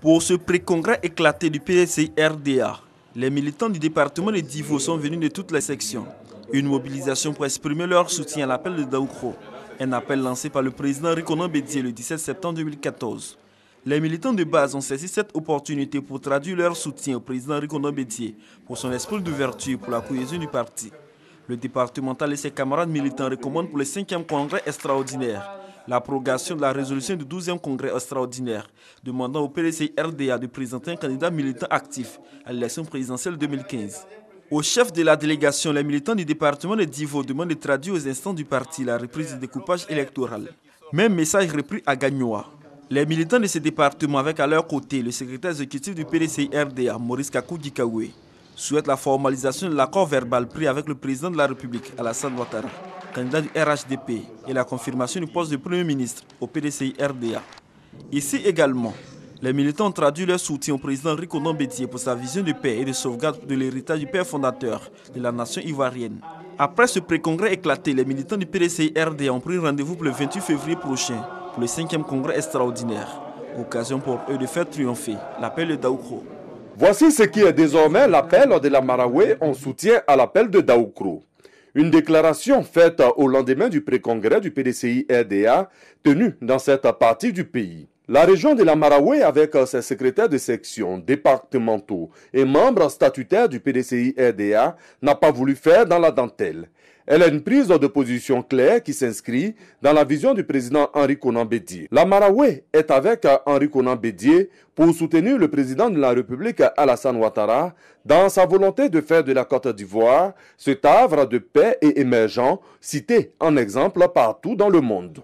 Pour ce pré-congrès éclaté du PDCI-RDA, les militants du département de Divo sont venus de toutes les sections. Une mobilisation pour exprimer leur soutien à l'appel de Daoukro, un appel lancé par le président Rikonan Bédié le 17 septembre 2014. Les militants de base ont saisi cette opportunité pour traduire leur soutien au président Rikonan Bédié pour son esprit d'ouverture pour la cohésion du parti. Le départemental et ses camarades militants recommandent pour le 5e congrès extraordinaire la prorogation de la résolution du 12e congrès extraordinaire, demandant au PDCI-RDA de présenter un candidat militant actif à l'élection présidentielle 2015. Au chef de la délégation, les militants du département de Divo demandent de traduire aux instants du parti la reprise du découpage électoral. Même message repris à Gagnoa. Les militants de ce département, avec à leur côté le secrétaire exécutif du PDCI-RDA, Maurice Kakou Dikaoué, souhaitent la formalisation de l'accord verbal pris avec le président de la République, Alassane Ouattara, candidat du RHDP, et la confirmation du poste de Premier ministre au PDCI-RDA. Ici également, les militants ont traduit leur soutien au président Rikonan Bédié pour sa vision de paix et de sauvegarde de l'héritage du père fondateur de la nation ivoirienne. Après ce pré-congrès éclaté, les militants du PDCI-RDA ont pris rendez-vous pour le 28 février prochain pour le 5e congrès extraordinaire. Occasion pour eux de faire triompher l'appel de Daoukro. Voici ce qui est désormais l'appel de la Maraoué en soutien à l'appel de Daoukro. Une déclaration faite au lendemain du pré-congrès du PDCI-RDA tenu dans cette partie du pays. La région de la Maraoué, avec ses secrétaires de section, départementaux et membres statutaires du PDCI-RDA, n'a pas voulu faire dans la dentelle. Elle a une prise de position claire qui s'inscrit dans la vision du président Henri Konan Bédié. La Maraoué est avec Henri Konan Bédié pour soutenir le président de la République Alassane Ouattara dans sa volonté de faire de la Côte d'Ivoire cet havre de paix et émergent cité en exemple partout dans le monde.